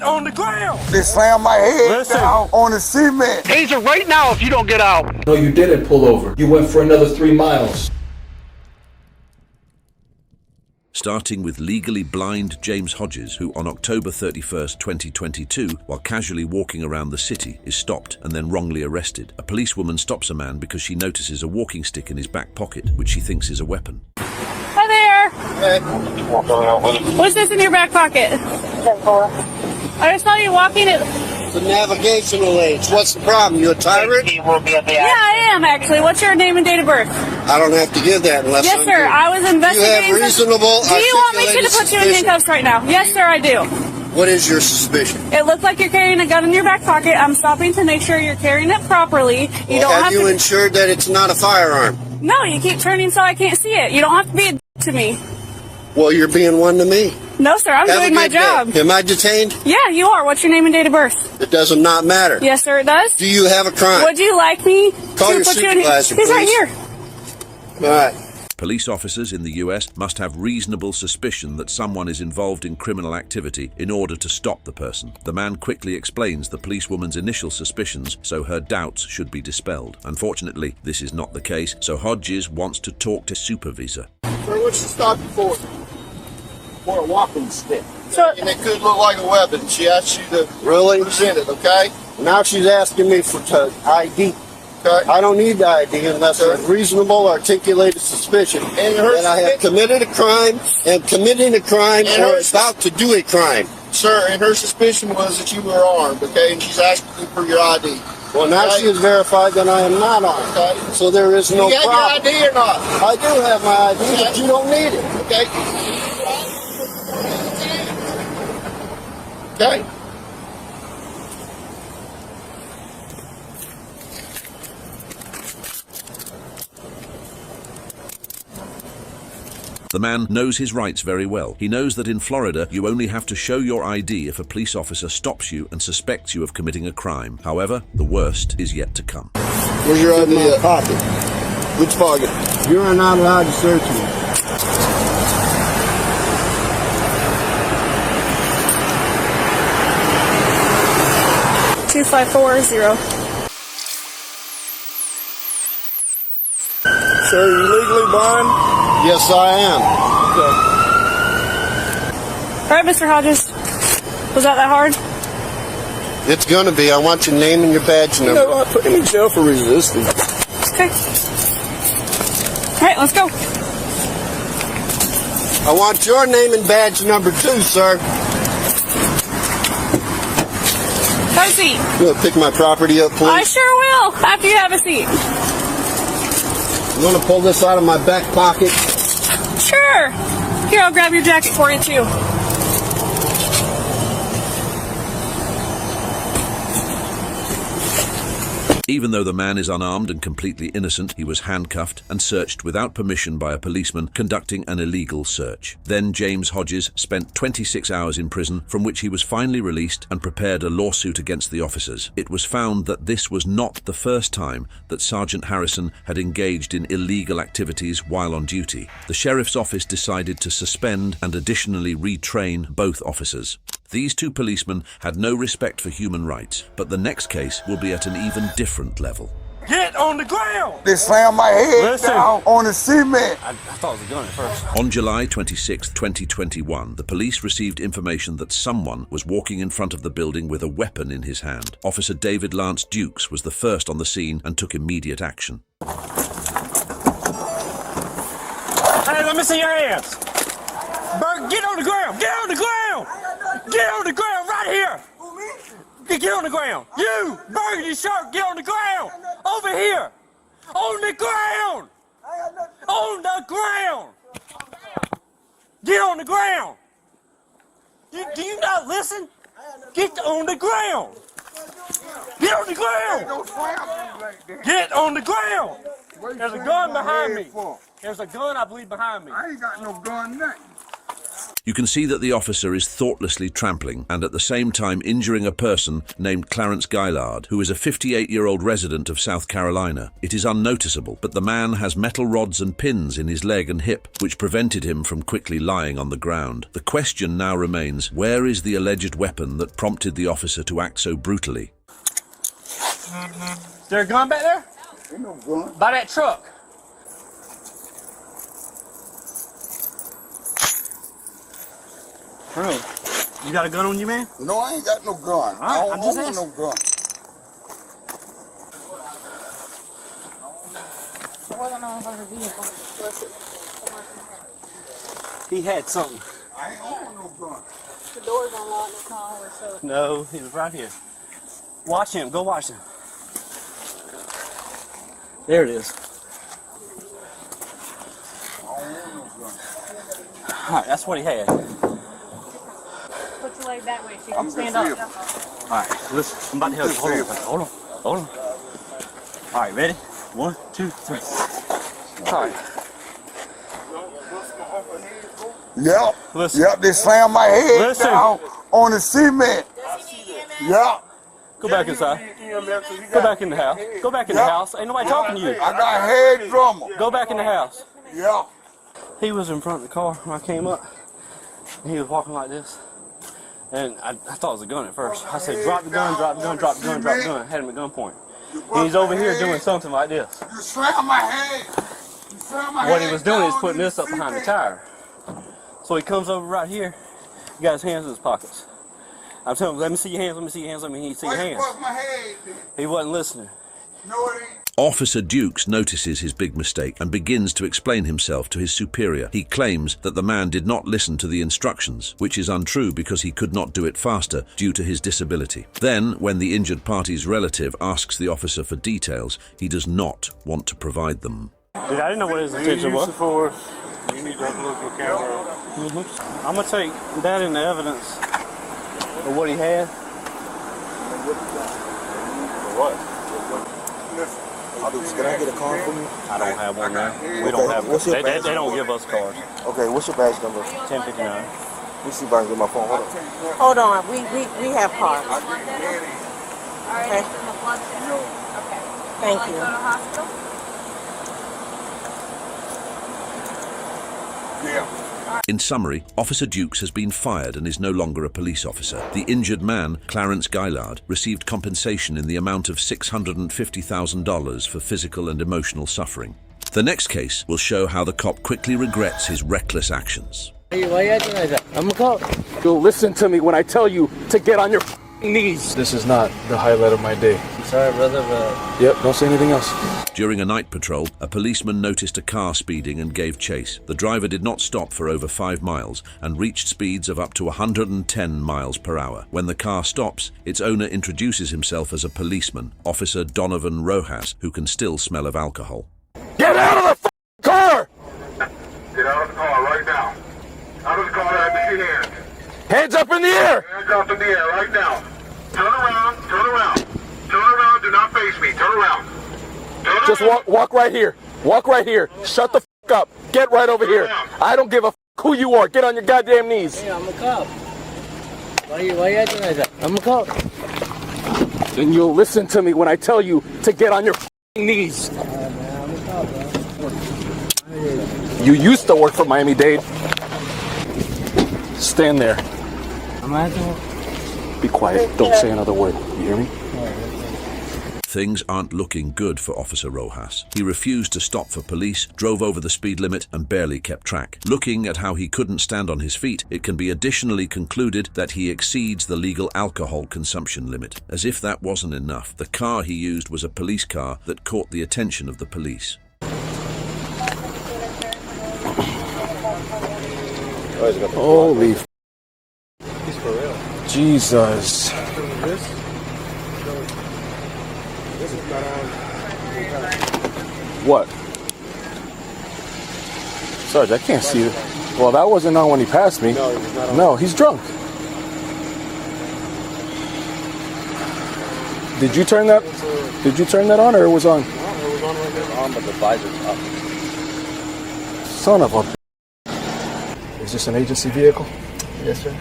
on the ground. They slammed my head down on the cement. Taser right now if you don't get out. No, you didn't pull over. You went for another 3 miles. Starting with legally blind James Hodges, who on October 31st, 2022, while casually walking around the city, is stopped and then wrongly arrested. A policewoman stops a man because she notices a walking stick in his back pocket, which she thinks is a weapon. Hi there. Hey. What's this in your back pocket? I just saw you walking it. The navigational aids. What's the problem? You a tyrant? Yeah, I am actually. What's your name and date of birth? I don't have to give that unless Yes, sir. I was investigating. You have reasonable. Do you want me to put you in handcuffs right now? Yes, sir, I do. What is your suspicion? It looks like you're carrying a gun in your back pocket. I'm stopping to make sure you're carrying it properly. You don't have you ensured that it's not a firearm? No, you keep turning so I can't see it. You don't have to be a to me. Well, you're being one to me. No, sir, I'm doing my job. Am I detained? Yeah, you are. What's your name and date of birth? It does not matter. Yes, sir, it does. Do you have a crime? Would you like me Call to your put you in? supervisor, He's right please. here. All right. Police officers in the US must have reasonable suspicion that someone is involved in criminal activity in order to stop the person. The man quickly explains the policewoman's initial suspicions, so her doubts should be dispelled. Unfortunately, this is not the case, so Hodges wants to talk to supervisor. Sir, what's she stopped you for? For a walking stick. So, And it could look like a weapon. She asked you to Really? present it, okay? Now she's asking me for ID. Okay. I don't need the ID unless there's reasonable articulated suspicion that I have committed a crime, am committing a crime, or about to do a crime. Sir, and her suspicion was that you were armed, okay? And she's asking you for your ID. Well, now she has verified that I am not armed. Okay. So there is no You got problem. your ID or not? I do have my ID, but you don't need it. Okay. Okay. The man knows his rights very well. He knows that in Florida, you only have to show your ID if a police officer stops you and suspects you of committing a crime. However, the worst is yet to come. Where's your ID? In my pocket. Which pocket? You are not allowed to search me. $2540. Sir, are you legally blind? Yes, I am. All right, Mr. Hodges. Was that hard? It's gonna be. I want your name and your badge number. No, put him in jail for resisting. Okay. All right, let's go. I want your name and badge number too, sir. Have a seat. You want to pick my property up, please? I sure will, after you have a seat. You want to pull this out of my back pocket? Sure. Here, I'll grab your jacket for you, too. Even though the man is unarmed and completely innocent, he was handcuffed and searched without permission by a policeman conducting an illegal search. Then James Hodges spent 26 hours in prison, from which he was finally released and prepared a lawsuit against the officers. It was found that this was not the first time that Sergeant Harrison had engaged in illegal activities while on duty. The sheriff's office decided to suspend and additionally retrain both officers. These two policemen had no respect for human rights, but the next case will be at an even different level. Get on the ground! They slammed my head down on the cement. I thought it was a gun at first. On July 26, 2021, the police received information that someone was walking in front of the building with a weapon in his hand. Officer David Lance Dukes was the first on the scene and took immediate action. Hey, let me see your hands. Berg, get on the ground! Get on the ground! Get on the ground right here! Get on the ground! You, Burgundy shirt, get on the ground! Over here! On the ground! On the ground! Get on the ground! Do you not listen? Get on the ground! Get on the ground! Get on the ground! There's a gun behind me. There's a gun, I believe, behind me. I ain't got no gun, nothing. You can see that the officer is thoughtlessly trampling and at the same time injuring a person named Clarence Gaillard, who is a 58-year-old resident of South Carolina. It is unnoticeable, but the man has metal rods and pins in his leg and hip, which prevented him from quickly lying on the ground. The question now remains, where is the alleged weapon that prompted the officer to act so brutally? Is there a gun back there? Ain't no gun. By that truck. Bro, you got a gun on you, man? No, I ain't got no gun. Right, I I'm don't just own no gun. He had something. I ain't own no gun. The door's unlocked, it's not always so. No, he was right here. Watch him. Go watch him. There it is. I don't own no gun. All right, that's what he had. Put your leg that way so you I'm can stand just up. All right, listen. I'm about to help you. Hold on. Hold on. All right, ready? 1, 2, 3. All right. Yep. Listen. Yep, they slammed my head Listen. down on the cement. Yep. Go back inside. Go back in the house. Go back in the house. Ain't nobody talking to you. I got head drummer. Go back in the house. Yep. He was in front of the car when I came up. And he was walking like this. And I thought it was a gun at first. I said, drop the gun, drop the gun, drop the gun, drop the gun. Had him at gunpoint. And he's over here doing something like this. You slammed my head. You slammed my What head he was doing is down putting in this up behind the cement. tire. So he comes over right here. He got his hands in his pockets. I'm telling him, let me see your hands, let me see your hands, let me see your Why you hands. bust my head? He wasn't listening. No, it ain't. Officer Dukes notices his big mistake and begins to explain himself to his superior. He claims that the man did not listen to the instructions, which is untrue because he could not do it faster due to his disability. Then, when the injured party's relative asks the officer for details, he does not want to provide them. Dude, I didn't know what his intention was. You need to have a look at the camera. I'm going to take that into evidence of what he had. What? Can I get a card for me? I don't have one now. We don't have What's your they badge don't number? give us cards. Okay, what's your badge number? 1059. Let me see if I can get my phone. Hold on. Hold on, we have cards. Okay. Thank you. Yeah. In summary, Officer Dukes has been fired and is no longer a police officer. The injured man, Clarence Gaillard, received compensation in the amount of $650,000 for physical and emotional suffering. The next case will show how the cop quickly regrets his reckless actions. Why you acting like that? I'm a cop. You'll listen to me when I tell you to get on your knees. This is not the highlight of my day. I'm sorry, brother, but... Yep, don't say anything else. During a night patrol, a policeman noticed a car speeding and gave chase. The driver did not stop for over 5 miles and reached speeds of up to 110 miles per hour. When the car stops, its owner introduces himself as a policeman, Officer Donovan Rojas, who can still smell of alcohol. Get out of the car! Get out of the car right now. Out of the car, let me see hands. Hands up in the air! Hands up in the air right now. Turn around, turn around. Turn around, do not face me. Turn around. Turn Just around. walk right here. Walk right here. Shut the up. Get right over here. I don't give a who you are. Get on your goddamn knees. Hey, I'm a cop. Why you acting like that? I'm a cop. Then you'll listen to me when I tell you to get on your knees. I'm a cop, bro. You used to work for Miami-Dade. Stand there. I'm acting... Be quiet. Don't say another word. You hear me? Things aren't looking good for Officer Rojas. He refused to stop for police, drove over the speed limit, and barely kept track. Looking at how he couldn't stand on his feet, it can be additionally concluded that he exceeds the legal alcohol consumption limit. As if that wasn't enough, the car he used was a police car that caught the attention of the police. Holy He's for real. Jesus. What? Sarge, I can't see it. Well, that wasn't on when he passed me. No, he's not on. No, he's drunk. Did you turn that? Did you turn that on, or it was on? No, it was on right there. On, but the visor's up. Son of a. Is this an agency vehicle? Yes, sir.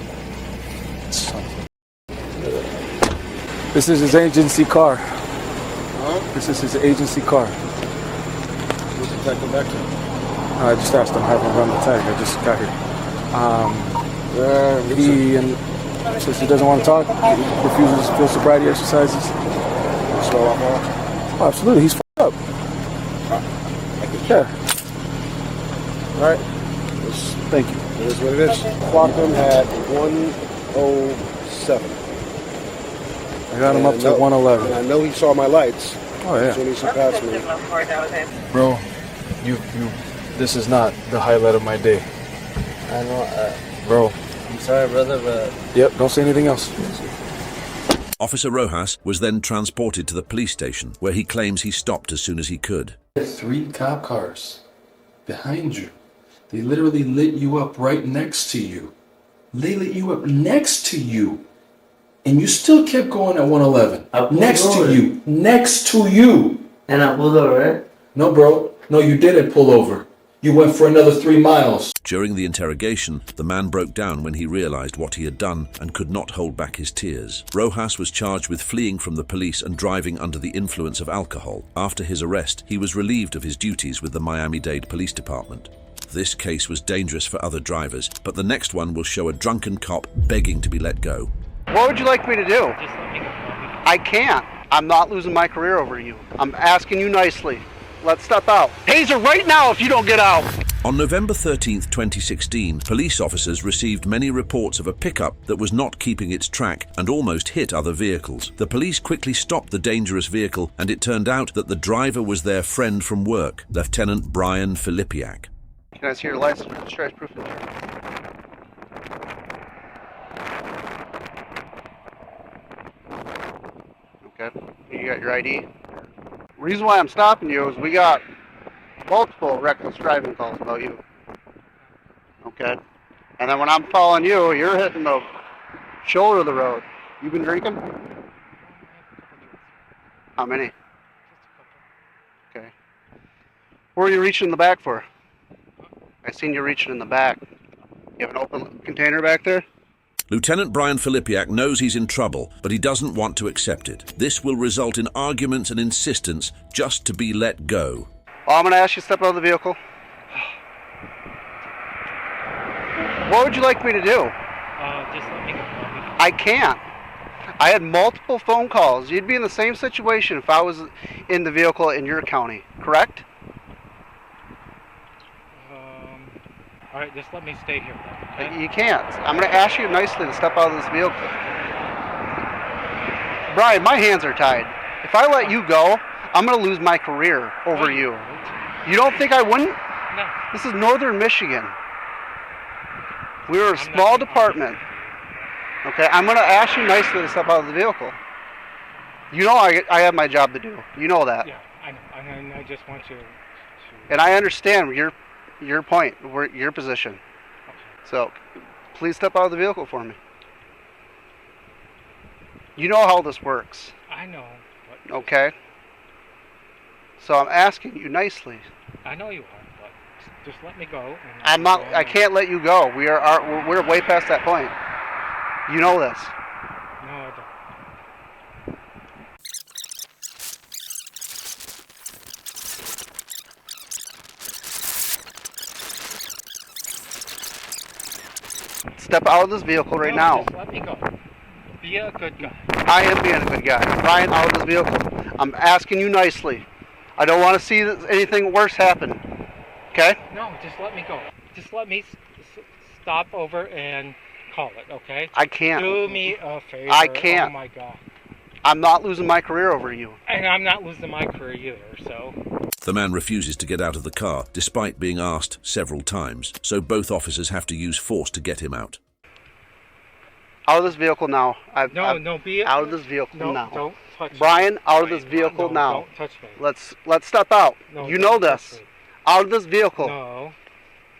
This is his agency car. Huh? This is his agency car. What's the tag come back to? I just asked him, have him run the tag. I just got here. Since he doesn't want to talk, he refuses field sobriety exercises. Oh, absolutely, he's f***ed up. Yeah. All right. Thank you. It is what it is. Clocked him at 107. I got him up to 111. And I know he saw my lights. Oh, yeah. As soon as he passed me. Bro, this is not the highlight of my day. I know. Bro. I'm sorry, brother, but... Yep, don't say anything else. Officer Rojas was then transported to the police station, where he claims he stopped as soon as he could. 3 cop cars behind you. They literally lit you up right next to you. They lit you up next to you. And you still kept going at 111. Next to you. Next to you. And I pulled over, right? No, bro. No, you didn't pull over. You went for another 3 miles. During the interrogation, the man broke down when he realized what he had done and could not hold back his tears. Rojas was charged with fleeing from the police and driving under the influence of alcohol. After his arrest, he was relieved of his duties with the Miami-Dade Police Department. This case was dangerous for other drivers, but the next one will show a drunken cop begging to be let go. What would you like me to do? I can't. I'm not losing my career over you. I'm asking you nicely. Let's step out. Taser right now if you don't get out. On November 13th, 2016, police officers received many reports of a pickup that was not keeping its track and almost hit other vehicles. The police quickly stopped the dangerous vehicle, and it turned out that the driver was their friend from work, Lieutenant Brian Filipiak. Can I see your license for discharge proof insurance? Okay. You got your ID? Reason why I'm stopping you is we got multiple reckless driving calls about you. Okay? And then when I'm following you, you're hitting the shoulder of the road. You been drinking? How many? Okay. Where are you reaching in the back for? I seen you reaching in the back. You have an open container back there? Lieutenant Brian Filipiak knows he's in trouble, but he doesn't want to accept it. This will result in arguments and insistence just to be let go. I'm going to ask you to step out of the vehicle. What would you like me to do? Just let me go. I can't. I had multiple phone calls. You'd be in the same situation if I was in the vehicle in your county, correct? All right, just let me stay here. Okay? You can't. I'm going to ask you nicely to step out of this vehicle. Brian, my hands are tied. If I let you go, I'm going to lose my career over you. You don't think I wouldn't? No. This is northern Michigan. We're a small department. Okay, I'm going to ask you nicely to step out of the vehicle. You know I have my job to do. You know that. Yeah, I know. And I just want you to... And I understand your point, your position. Okay. So, please step out of the vehicle for me. You know how this works. I know. But okay? So I'm asking you nicely. I know you are, but just let me go. And I'm not. I can't let you go. We're way past that point. You know this. No, I don't. Step out of this vehicle right now. Just let me go. Be a good guy. I am being a good guy. Brian, out of this vehicle. I'm asking you nicely. I don't want to see anything worse happen. Okay? No, just let me go. Just let me stop over and call it, okay? I can't. Do me a favor. I can't. Oh my God. I'm not losing my career over you. And I'm not losing my career either, so... The man refuses to get out of the car, despite being asked several times, so both officers have to use force to get him out. Out of this vehicle now. Be out of this vehicle now. Don't touch Brian, me. out of this vehicle now. Don't touch me. Let's step out. No, you know this. Me. Out of this vehicle. No.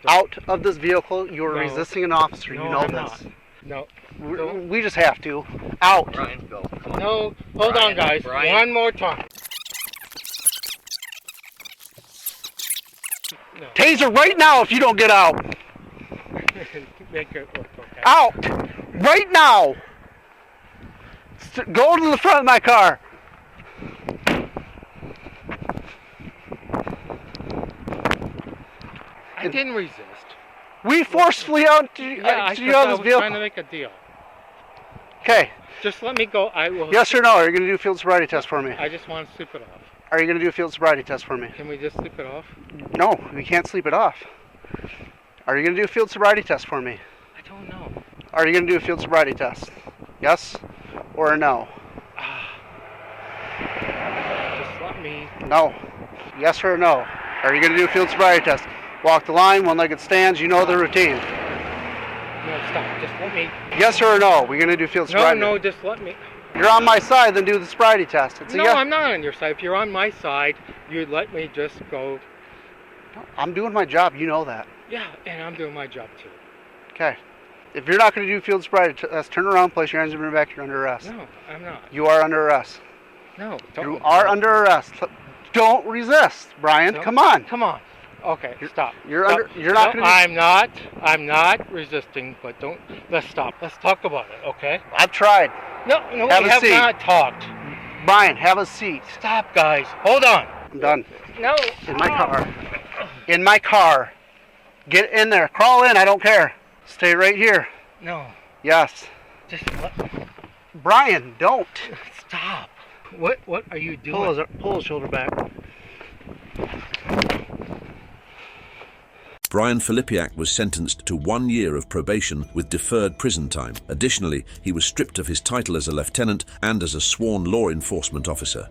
Out of this vehicle. You are resisting an officer. No, you know I'm this. Not. No. We just have to. Out. Brian, go. No. Hold on, guys. Brian. One more time. No. Taser right now if you don't get out. make it work, okay? Out! Right now! Go to the front of my car. I didn't resist. We forcefully out to Yeah, you on this I was vehicle. trying to make a deal. Okay. Just let me go. I will. Yes or no? Are you going to do a field sobriety test for me? I just want to sleep it off. Are you going to do a field sobriety test for me? Can we just sleep it off? No, we can't sleep it off. Are you going to do a field sobriety test for me? I don't know. Are you going to do a field sobriety test? Yes or no? Just let me. No. Yes or no? Are you going to do a field sobriety test? Walk the line, one-legged stands, you know the routine. No, stop. Just let me. Yes or no? We're going to do field sobriety. No, just let me. You're on my side, then do the sobriety test. No, I'm not on your side. If you're on my side, you let me just go. I'm doing my job, you know that. Yeah, and I'm doing my job too. Okay. If you're not going to do field sobriety test, turn around, place your hands in your back, you're under arrest. No, I'm not. You are under arrest. No, don't. You are under arrest. Don't resist, Brian. No, Come on. Come on. Okay, stop. You're stop. under. You're not No, going to. I'm not resisting, but don't. Let's stop. Let's talk about it, okay? I've tried. No, Have we a have seat. not talked. Brian, have a seat. Stop, guys. Hold on. I'm done. No. In my car. In my car. Get in there. Crawl in. I don't care. Stay right here. No. Yes. Just let. Brian, don't. Stop. What are you doing? Pull his shoulder back. Brian Filipiak was sentenced to 1 year of probation with deferred prison time. Additionally, he was stripped of his title as a lieutenant and as a sworn law enforcement officer.